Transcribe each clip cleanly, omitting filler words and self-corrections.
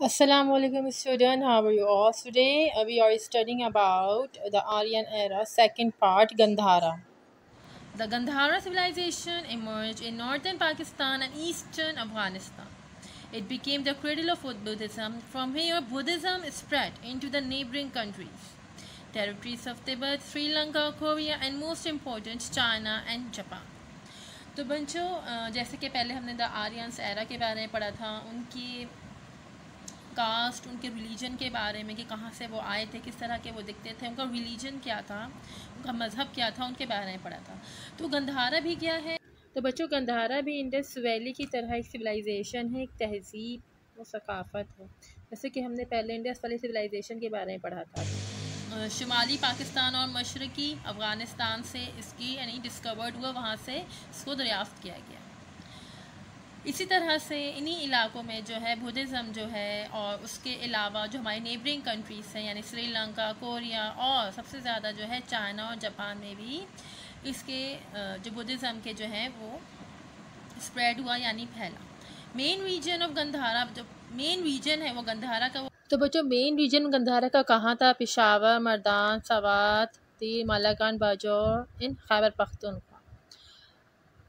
Assalamualaikum student, how are you all? Today we are studying about the Aryan era, second part, Gandhara. The Gandhara civilization emerged in northern Pakistan and eastern Afghanistan. It became the cradle of Buddhism. From here, Buddhism spread into the neighboring countries, territories of Tibet, Sri Lanka, Korea, and most important, China and Japan. तो बच्चों जैसे कि पहले हमने the Aryans era के बारे में पढ़ा था, उनकी कास्ट, उनके रिलीजन के बारे में कि कहाँ से वो आए थे, किस तरह के वो दिखते थे, उनका रिलीजन क्या था, उनका मज़हब क्या था, उनके बारे में पढ़ा था। तो गंधारा भी क्या है? तो बच्चों गंधारा भी इंडस वैली की तरह एक सिविलाइजेशन है, एक तहजीब और सकाफ़त है। जैसे कि हमने पहले इंडस वैली सिविलाइजेशन के बारे में पढ़ा था। शुमाली पाकिस्तान और मशरक़ी अफ़गानिस्तान से इसकी यानी डिस्कवर्ड हुआ, वहाँ से इसको दरियाफ़्त किया गया। इसी तरह से इन्हीं इलाकों में जो है बुद्धिज़्म जो है, और उसके अलावा जो हमारी नेबरिंग कंट्रीज़ हैं यानी श्रीलंका, कोरिया और सबसे ज़्यादा जो है चाइना और जापान में भी इसके जो बुद्धिज़्म के जो है वो स्प्रेड हुआ यानी फैला। मेन रीजन ऑफ गंधारा, जो मेन रीजन है वो गंधारा का, तो बच्चों मेन रीजन गंधारा का कहाँ था? पेशावर, मर्दान, सवात, तीर, मालाकान, बाजौर इन खैबर पख्तूनख्वा।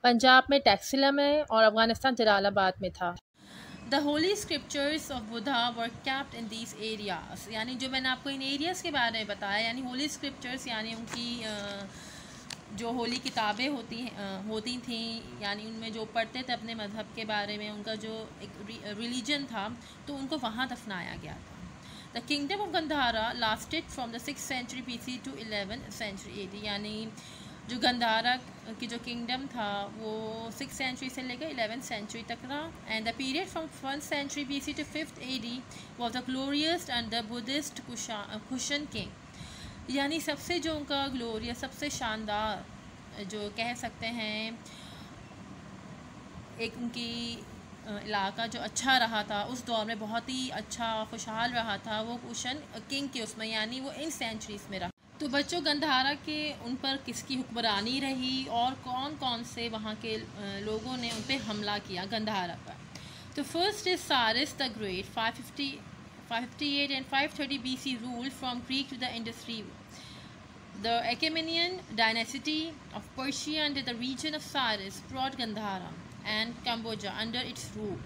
पंजाब में टैक्सिला में और अफ़गानिस्तान जलालाबाद में था। The Holi scriptures of Buddha were kept in these areas, यानी जो मैंने आपको इन एरियाज़ के बारे में बताया, यानी होली स्क्रिप्चर्स यानी उनकी जो होली किताबें होती थी, यानी उनमें जो पढ़ते थे अपने मज़हब के बारे में, उनका जो एक रिलीजन था, तो उनको वहाँ दफनाया गया था। The kingdom of Gandhara lasted from the 6th century BC to 11th century AD, यानी जो गंधारा की जो किंगडम था वो 6th century से लेकर 11th century तक रहा। And the period from 1st century BC to 5th AD was the glorious and the Buddhist Kushan king, यानी सबसे जो उनका ग्लोरियस, सबसे शानदार जो कह सकते हैं एक उनकी इलाका जो अच्छा रहा था उस दौर में, बहुत ही अच्छा खुशहाल रहा था, वो कुशन किंग के उसमें यानी वो इन सेंचुरीज़ में रहा। तो बच्चों गंधारा के उन पर किसकी हुक्मरानी रही और कौन कौन से वहाँ के लोगों ने उन पर हमला किया गंधारा पर? तो फर्स्ट इज सारिस the great, 558 and 530 BC ruled from Greek to the Indus River. The Achaemenian dynasty of Persia under the region of Cyrus brought Gandhara and Cambodia under its rule.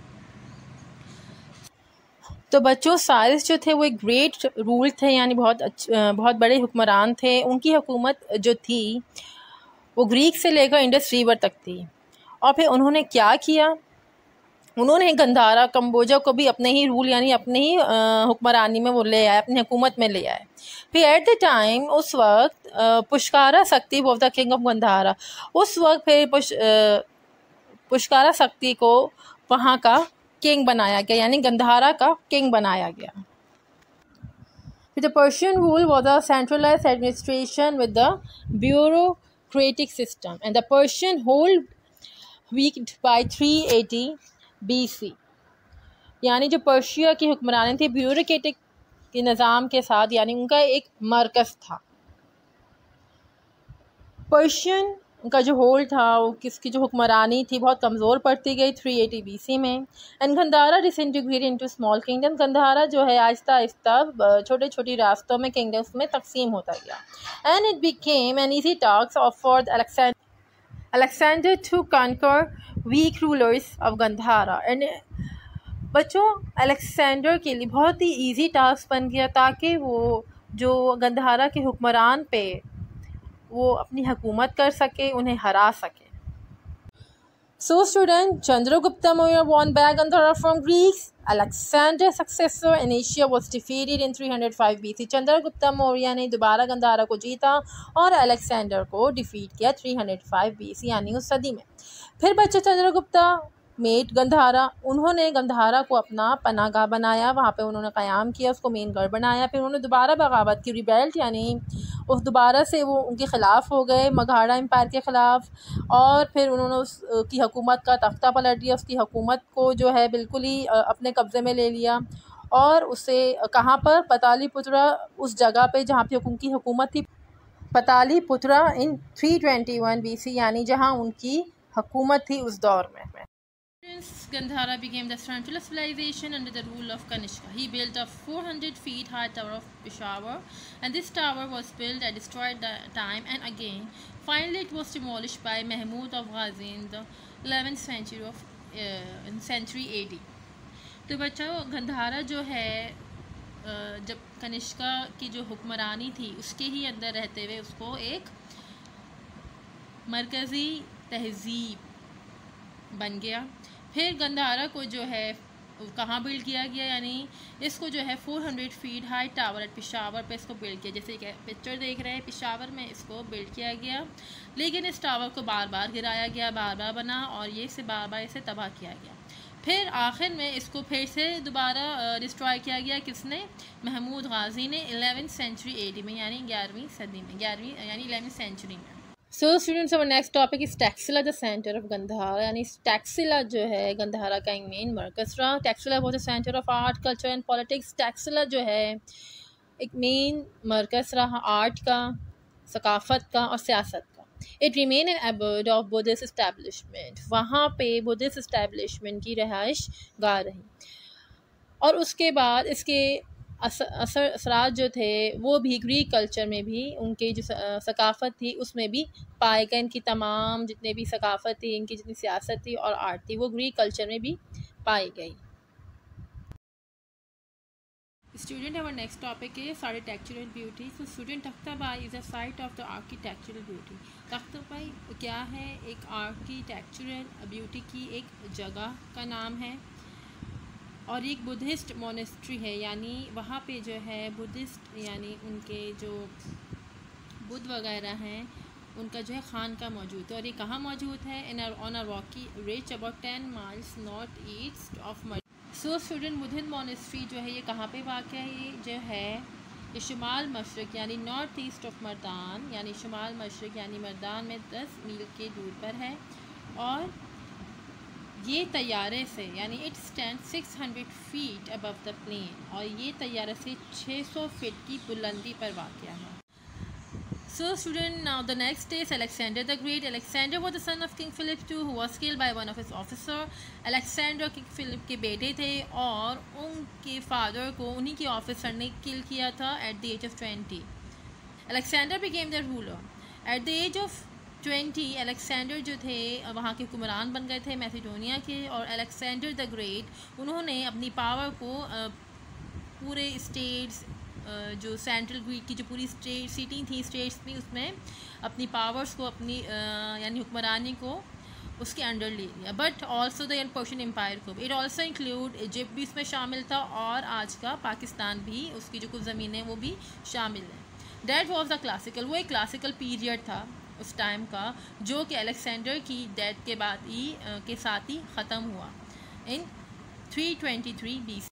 तो बच्चों सारिस जो थे वो एक ग्रेट रूल थे, यानी बहुत बड़े हुक्मरान थे। उनकी हुकूमत जो थी वो ग्रीक से लेकर इंडस रिवर तक थी। और फिर उन्होंने क्या किया? उन्होंने गंधारा, कंबोजा को भी अपने ही रूल यानी अपने ही हुक्मरानी में वो ले आए, अपनी हुकूमत में ले आए। फिर एट द टाइम उस वक्त पुष्कारा शक्ति was the king of Gandhara, उस वक्त फिर पुष्कारा शक्ति को वहाँ का किंग बनाया गया, यानी गंधारा का किंग बनाया गया। The Persian rule was a centralized administration with the bureaucratic system, and the Persian whole weakened by 380 BC, यानी जो पर्शिया की हुक्मरानी थी ब्यूरोक्रेटिक के निज़ाम के साथ, यानी उनका एक मरकज़ था। पर्शियन उनका जो होल्ड था, वो किसकी जो हुक्मरानी थी बहुत कमज़ोर पड़ती गई 380 BC में। And Gandhara disintegrated into small kingdom, Gandhara जो है आहिस्ता आहिस्ता छोटे छोटी रास्तों में किंगडम्स में तकसीम होता गया। And it became an easy task for Alexander to conquer weak rulers of Gandhara. And बच्चों अलेक्जेंडर के लिए बहुत ही ईजी टास्क बन गया ताकि वो जो गंधारा के हुक्मरान पे वो अपनी हुकूमत कर सके, उन्हें हरा सके। So student, Chandragupta Maurya won back Gandhara from Greeks. Alexander's successor in Asia was defeated in 305 BC. Chandragupta Maurya ने दोबारा गंधारा को जीता और अलेक्जेंडर को डिफीट किया 305 BC यानी उस सदी में। फिर बच्चा चंद्रगुप्ता मेट गंधारा, उन्होंने गंधारा को अपना पनागाह बनाया, वहाँ पे उन्होंने क़याम किया, उसको मेन गढ़ बनाया। फिर उन्होंने दोबारा बगावत की, रिबेल्ट यानी उस दोबारा से वो उनके ख़िलाफ़ हो गए, मगहाड़ा एम्पायर के ख़िलाफ़। और फिर उन्होंने उसकी हुकूमत का तख्ता पलट दिया, उसकी हुकूमत को जो है बिल्कुल ही अपने कब्ज़े में ले लिया। और उसे कहाँ पर? पतालीपुत्रा, उस जगह पे जहाँ पे उनकी हुकूमत थी, पतालीपुत्रा इन 321 BC, यानी जहाँ उनकी हुकूमत थी उस दौर में। Hence, Gandhara became the central civilization under the rule of Kanishka. He built a 400 feet high tower of Peshawar, and this tower was built at destroyed time and again. Finally, it was demolished by Mahmud of Ghazni in the 11th century AD. तो बच्चों, गंधारा जो है जब कनिष्का की जो हुक्मरानी थी उसके ही अंदर रहते हुए उसको एक मरकज़ी तहज़ीब बन गया। फिर गंधारा को जो है कहाँ बिल्ड किया गया, यानी इसको जो है 400 feet high tower at Peshawar पे इसको बिल्ड किया। जैसे कि पिक्चर देख रहे हैं, पेशावर में इसको बिल्ड किया गया, लेकिन इस टावर को बार बार गिराया गया, बार बार बना और ये से बार बार इसे तबाह किया गया। फिर आखिर में इसको फिर से दोबारा डिस्ट्रॉय किया गया, किसने? महमूद गाजी ने 11th सेंचुरी AD में, यानी 11वीं सदी में, 11वीं यानी 11th सेंचुरी में। So students, our next topic is Taxila the centre of Gandhara, यानी टैक्सिला जो है गंधारा का एक मेन मरकज़ रहा। Taxila was the centre of art, culture and politics. Taxila जो है एक मेन मरकज़ रहा आर्ट का, सकाफ़त का और सियासत का। It remain an abode of Buddhist establishment, वहाँ पे बुद्धिस्ट इस्टेब्लिशमेंट की रहाइश गाह रही। और उसके बाद इसके असरात जो थे वो भी ग्रीक कल्चर में भी, उनके जो सकाफ़त थी उसमें भी पाए गए। इनकी तमाम जितने भी सकाफ़त थी, इनकी जितनी सियासत थी और आर्ट थी, वो ग्रीक कल्चर में भी पाई गई। Student, our next topic is architectural beauty. So student, Takhtabai is a site of the architectural beauty. Takhtabai क्या है? एक architectural beauty की एक जगह का नाम है और एक बुद्धिस्ट मोनेस्ट्री है, यानी वहाँ पे जो है बुद्धिस्ट यानी उनके जो बुद्ध वगैरह हैं उनका जो है खानका मौजूद है। और ये कहाँ मौजूद है? On a rocky ridge about 10 miles north east of मदीना। सो स्टूडेंट, बुद्धिस्ट मोनेस्ट्री जो है ये कहाँ पे वाक़ है? ये जो है ये शुमाल मशरक़ यानी नॉर्थ ईस्ट ऑफ मर्दान, यानी शुमाल मशरक़ यानी मर्दान में 10 मील के दूर पर है। और ये तैयारे से यानी it stand 600 feet above the plane, और ये तैयारे से 600 फीट की बुलंदी पर वाक़ है। So student, now the next is Alexander the Great. Alexander was the son of King Philip II, who was killed by one of his officers. Alexander King Philip के बेटे थे और उनके फादर को उन्हीं के ऑफिसर ने किल किया था at the age of 20. Alexander became the ruler. At the age of 20, Alexander जो थे वहाँ के हुक्मरान बन गए थे मैसिडोनिया के। और Alexander the Great उन्होंने अपनी पावर को पूरे स्टेट्स जो सेंट्रल ग्रीक की जो पूरी सिटी थी, स्टेट्स थी, उसमें अपनी पावर्स को अपनी यानी हुक्मरानी को उसके अंडर ले लिया। But also the Persian empire को, इट ऑल्सो इंक्लूड इजिप्ट भी इसमें शामिल था और आज का पाकिस्तान भी, उसकी जो कुछ ज़मीनें वो भी शामिल हैं। दैट वॉज द क्लासिकल, वो एक क्लासिकल पीरियड था उस टाइम का, जो कि अलेक्जेंडर की डेथ के बाद ही के साथ ही ख़त्म हुआ इन 323 BC।